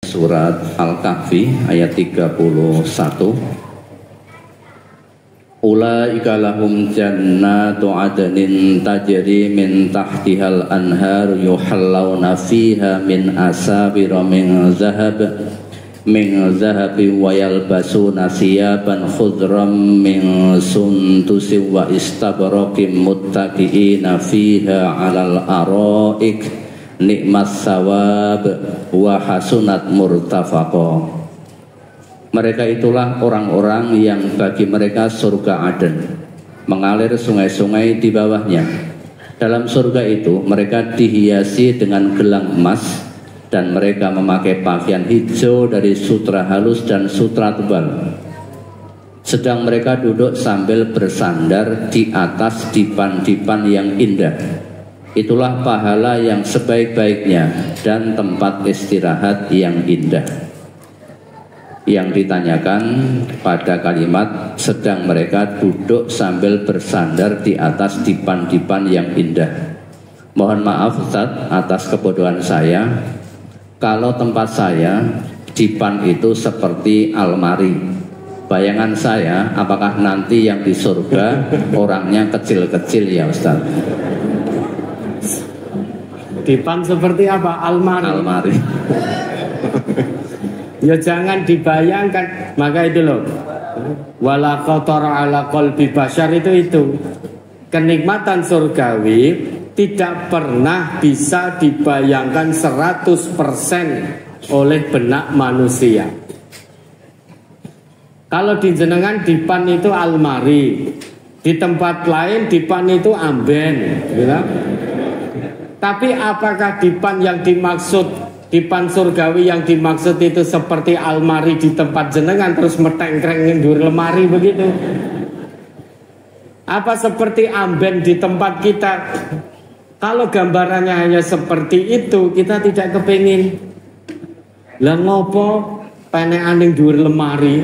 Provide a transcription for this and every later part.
Surat Al-Kahfi ayat 31. Ulaika lahum jannatu adnin tajri min tahtihal anhar yuhallawna fiha min asabira min zahabi wa yalbasuna siyaban khudram min sundusi wa istabraqim muttaqiina fiha 'alal araik nikmas sawab wa hasunat murtafaqa. Mereka itulah orang-orang yang bagi mereka surga Aden, mengalir sungai-sungai di bawahnya. Dalam surga itu mereka dihiasi dengan gelang emas, dan mereka memakai pakaian hijau dari sutra halus dan sutra tebal. Sedang mereka duduk sambil bersandar di atas dipan-dipan yang indah. Itulah pahala yang sebaik-baiknya dan tempat istirahat yang indah. Yang ditanyakan pada kalimat sedang mereka duduk sambil bersandar di atas dipan-dipan yang indah. Mohon maaf Ustaz atas kebodohan saya. Kalau tempat saya dipan itu seperti almari. Bayangan saya apakah nanti yang di surga orangnya kecil-kecil ya Ustaz? Dipan seperti apa? Almari. Ya jangan dibayangkan. Maka itu loh, wala khatara ala qalbi bashar itu kenikmatan surgawi tidak pernah bisa dibayangkan 100% oleh benak manusia. Kalau di jenengan dipan itu almari, di tempat lain dipan itu amben, gitu. Tapi apakah dipan yang dimaksud, dipan surgawi yang dimaksud itu seperti almari di tempat jenengan terus metengkreng ndur lemari begitu? Apa seperti amben di tempat kita? Kalau gambarannya hanya seperti itu, kita tidak kepingin. Lah ngopo penekan ning dhuwur lemari?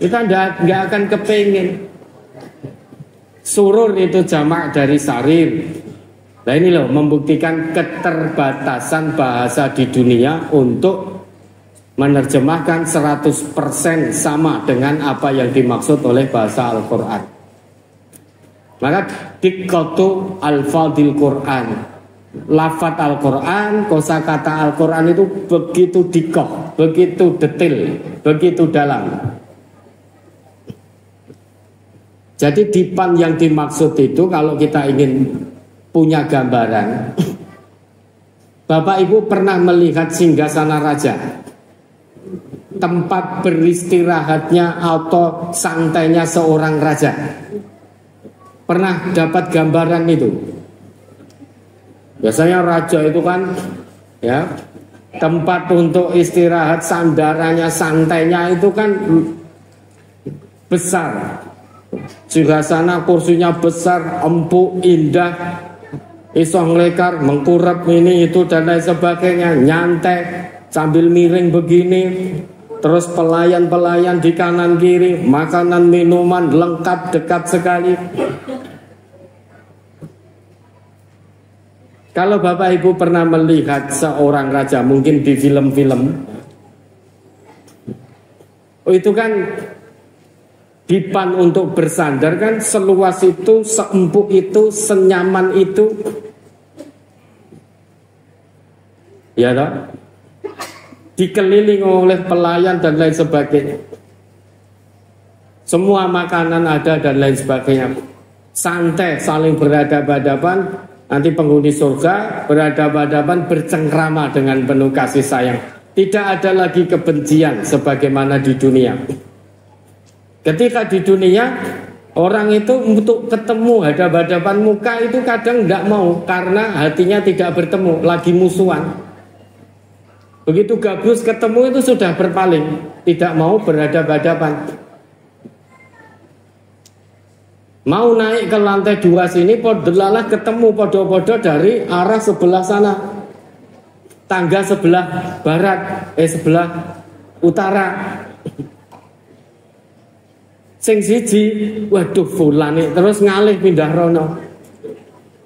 Kita nggak akan kepingin. Surur itu jamak dari sarir. Nah ini loh membuktikan keterbatasan bahasa di dunia untuk menerjemahkan 100% sama dengan apa yang dimaksud oleh bahasa Al-Quran. Maka diqqatu al-fadil Quran, lafaz Al-Quran, kosakata Al-Quran itu begitu dikoh, begitu detail, begitu dalam. Jadi dipan yang dimaksud itu kalau kita ingin punya gambaran, Bapak Ibu pernah melihat singgasana raja, tempat beristirahatnya atau santainya seorang raja? Pernah dapat gambaran itu? Biasanya raja itu kan ya tempat untuk istirahat, sandarannya, santainya itu kan besar. Singgasana kursinya besar, empuk, indah, iso ngelekar, mengkurap ini itu dan lain sebagainya, nyantai sambil miring begini. Terus pelayan-pelayan di kanan kiri, makanan minuman lengkap dekat sekali. Kalau Bapak Ibu pernah melihat seorang raja, mungkin di film-film, itu kan dipan untuk bersandar kan seluas itu, seempuk itu, senyaman itu. Ya toh? Dikelilingi oleh pelayan dan lain sebagainya. Semua makanan ada dan lain sebagainya. Santai, saling berhadapan-hadapan. Nanti penghuni surga berhadapan-hadapan, bercengkrama dengan penuh kasih sayang. Tidak ada lagi kebencian sebagaimana di dunia. Ketika di dunia orang itu untuk ketemu hadap-hadapan muka itu kadang tidak mau karena hatinya tidak bertemu, lagi musuhan. Begitu gabus ketemu itu sudah berpaling, tidak mau berhadapan-hadapan. Mau naik ke lantai 2 sini, podelalah ketemu podo-podo dari arah sebelah sana, tangga sebelah barat, sebelah utara. Sing siji, waduh fulane terus ngalih pindah rono.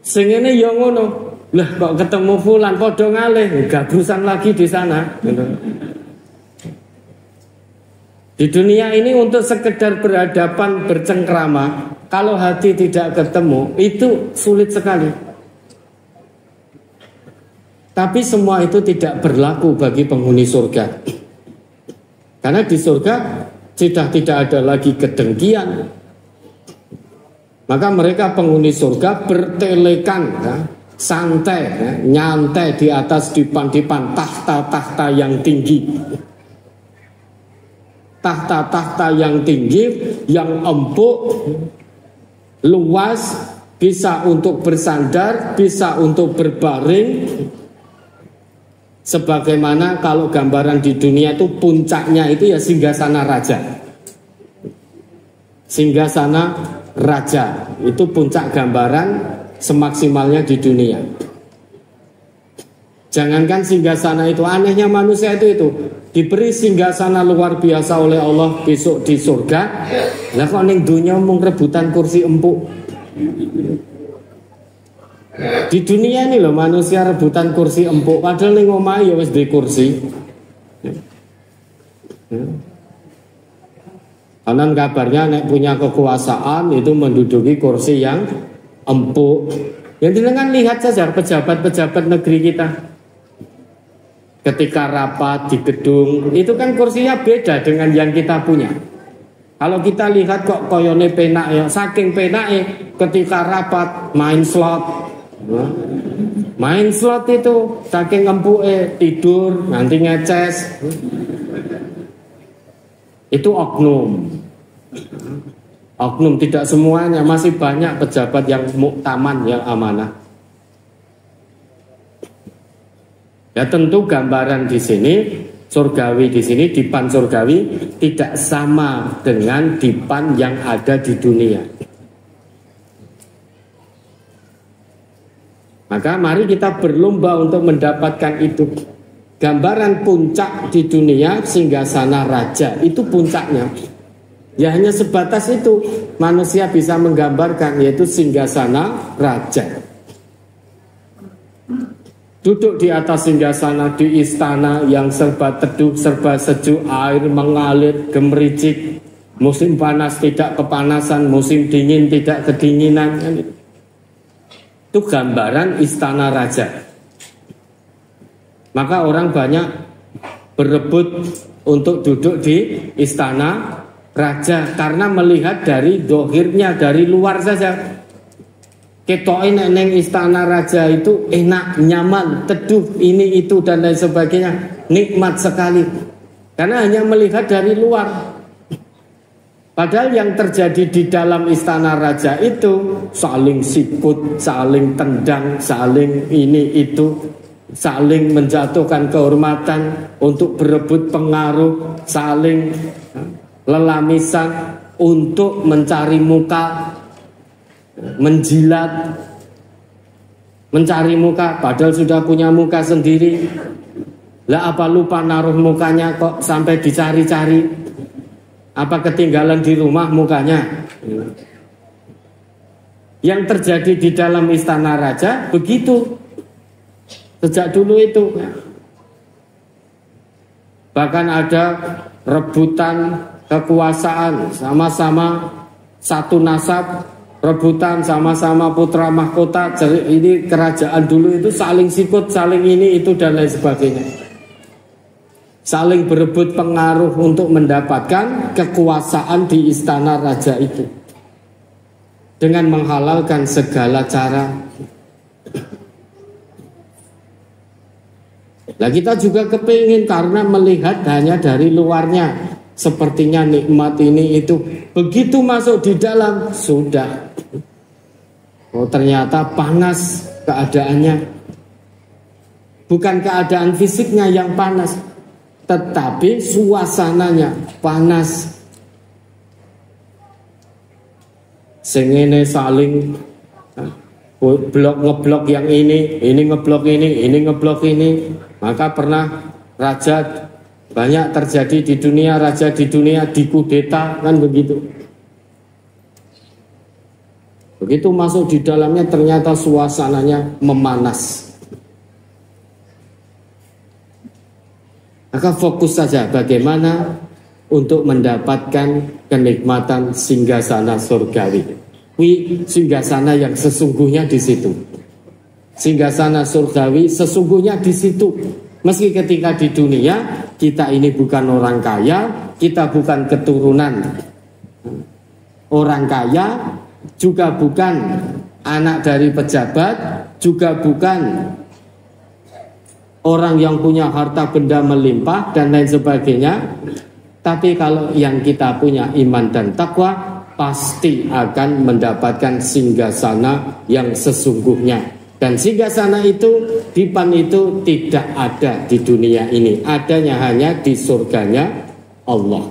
Sing ngene ya ngono. Lah kok ketemu fulan podo ngalih, gabrusan lagi di sana. Di dunia ini untuk sekedar berhadapan bercengkrama, kalau hati tidak ketemu itu sulit sekali. Tapi semua itu tidak berlaku bagi penghuni surga. Karena di surga sudah tidak ada lagi kedengkian. Maka mereka penghuni surga bertelekan, ya, santai, ya, nyantai di atas dipan-dipan tahta-tahta yang tinggi. Tahta-tahta yang tinggi, yang empuk, luas, bisa untuk bersandar, bisa untuk berbaring. Sebagaimana kalau gambaran di dunia itu puncaknya itu ya singgasana raja. Singgasana raja itu puncak gambaran semaksimalnya di dunia. Jangankan singgasana itu, anehnya manusia itu diberi singgasana luar biasa oleh Allah besok di surga. Lah kok ning dunia mung rebutan kursi empuk. Di dunia ini loh manusia rebutan kursi empuk, padahal ning omahe ya wis duwe kursi. Konon kabarnya nek punya kekuasaan itu menduduki kursi yang empuk. Yang dengan lihat saja pejabat-pejabat negeri kita. Ketika rapat di gedung, itu kan kursinya beda dengan yang kita punya. Kalau kita lihat kok koyone penak ya, saking penake ketika rapat main slot. Main slot itu saking empuke tidur nanti ngeces. Itu oknum. Oknum tidak semuanya, masih banyak pejabat yang muktaman, yang amanah. Ya tentu gambaran di sini surgawi di sini, dipan surgawi tidak sama dengan dipan yang ada di dunia. Maka mari kita berlomba untuk mendapatkan itu. Gambaran puncak di dunia singgasana raja, itu puncaknya. Ya hanya sebatas itu manusia bisa menggambarkan, yaitu singgasana raja. Duduk di atas singgasana di istana yang serba teduh, serba sejuk, air mengalir gemericik. Musim panas tidak kepanasan, musim dingin tidak kedinginan. Itu gambaran istana raja. Maka orang banyak berebut untuk duduk di istana raja karena melihat dari dohirnya, dari luar saja. Ketoke neng istana raja itu enak, nyaman, teduh, ini itu dan lain sebagainya, nikmat sekali. Karena hanya melihat dari luar. Padahal yang terjadi di dalam istana raja itu saling sikut, saling tendang, saling ini itu, saling menjatuhkan kehormatan untuk berebut pengaruh, saling lelamisan untuk mencari muka, menjilat, mencari muka, padahal sudah punya muka sendiri. Lah apa lupa naruh mukanya kok sampai dicari-cari? Apa ketinggalan di rumah mukanya? Yang terjadi di dalam istana raja begitu sejak dulu itu. Bahkan ada rebutan kekuasaan, sama-sama satu nasab, rebutan sama-sama putra mahkota. Ini kerajaan dulu itu saling sikut, saling ini itu dan lain sebagainya. Saling berebut pengaruh untuk mendapatkan kekuasaan di istana raja itu dengan menghalalkan segala cara. Nah kita juga kepingin karena melihat hanya dari luarnya, sepertinya nikmat ini itu, begitu masuk di dalam sudah, oh ternyata panas keadaannya. Bukan keadaan fisiknya yang panas, tetapi suasananya panas. Sengene saling blok ngeblok yang ini ngeblok ini ngeblok ini. Maka pernah raja, banyak terjadi di dunia, raja di dunia dikudeta kan begitu. Begitu masuk di dalamnya ternyata suasananya memanas. Maka fokus saja bagaimana untuk mendapatkan kenikmatan singgasana surgawi. Singgasana yang sesungguhnya di situ. Singgasana surgawi sesungguhnya di situ. Meski ketika di dunia kita ini bukan orang kaya, kita bukan keturunan orang kaya, juga bukan anak dari pejabat, juga bukan orang yang punya harta benda melimpah dan lain sebagainya. Tapi kalau yang kita punya iman dan takwa, pasti akan mendapatkan singgasana yang sesungguhnya. Dan singgasana itu, dipan itu tidak ada di dunia ini, adanya hanya di surganya Allah.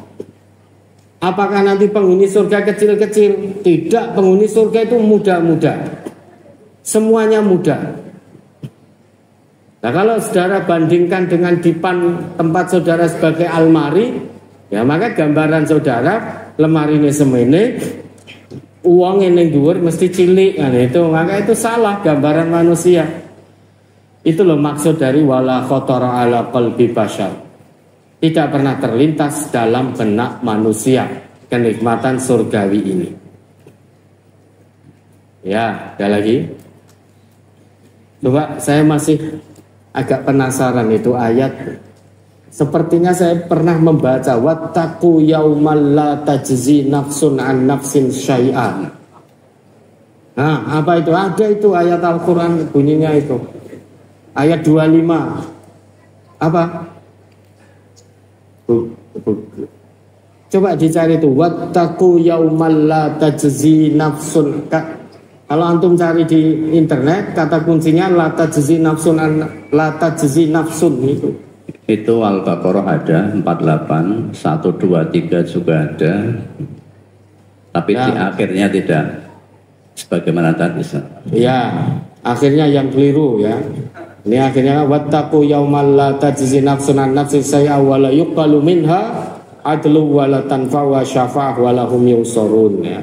Apakah nanti penghuni surga kecil-kecil? Tidak, penghuni surga itu muda-muda. Semuanya muda. Nah, kalau saudara bandingkan dengan dipan tempat saudara sebagai almari, ya maka gambaran saudara lemari ini semene, uang ini dhuwur mesti cilik, nah itu maka itu salah gambaran manusia. Itu loh maksud dari wala khatara ala qalbi bashar. Tidak pernah terlintas dalam benak manusia kenikmatan surgawi ini. Ya, ada lagi. Coba saya masih agak penasaran itu ayat. Sepertinya saya pernah membaca wattaqu yaumal la tajzi nafsun an nafsin syai'an. Nah, apa itu? Ada itu ayat Al-Qur'an bunyinya itu. Ayat 25. Apa? Coba dicari itu wattaqu yaumal la tajzi nafsun. Kalau antum cari di internet kata kuncinya la tajzi nafsun la tajzi nafsun itu. Itu Al-Baqarah ada 48, 1 2 3 juga ada. Tapi ya, di akhirnya tidak sebagaimana tadi. Ya, akhirnya yang keliru ya. Ini akhirnya wattaqu yaumal la tajzi nafsun an nafsin syai'a wa la yuqbalu minha adlu wa la tanfa'u syafa'ah wa lahum yunsarun ya.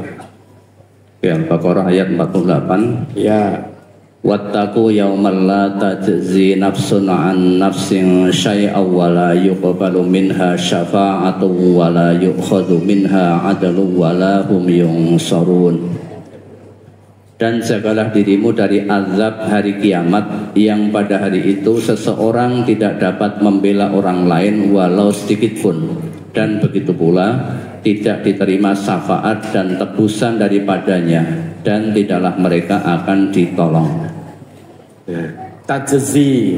Al-Baqarah ayat 48. Ya. Wattaqu yaumal la tajzi nafsun an nafsin syai'a wa la yuqbalu minha syafa'atu wa la yu'khadhu minha adlu wa lahum yunsarun. Dan jagalah dirimu dari azab hari kiamat yang pada hari itu seseorang tidak dapat membela orang lain walau sedikit pun, dan begitu pula tidak diterima syafaat dan tebusan daripadanya, dan tidaklah mereka akan ditolong. Tajzi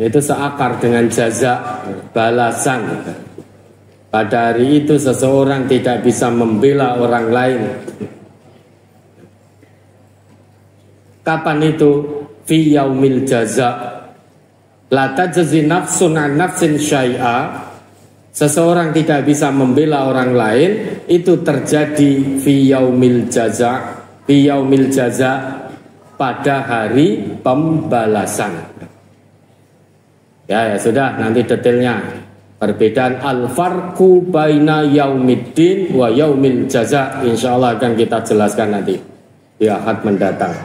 itu seakar dengan jaza, balasan. Pada hari itu seseorang tidak bisa membela orang lain. Kapan itu? Fi yaumil jaza. La tajzi nafsun an nafsin syai'a. Seseorang tidak bisa membela orang lain, itu terjadi fi yaumil jaza. Fi yaumil jaza, pada hari pembalasan. Ya sudah, nanti detailnya. Perbedaan al-farqu baina yaumiddin wa yaumil jaza, insyaallah akan kita jelaskan nanti di Ahad mendatang.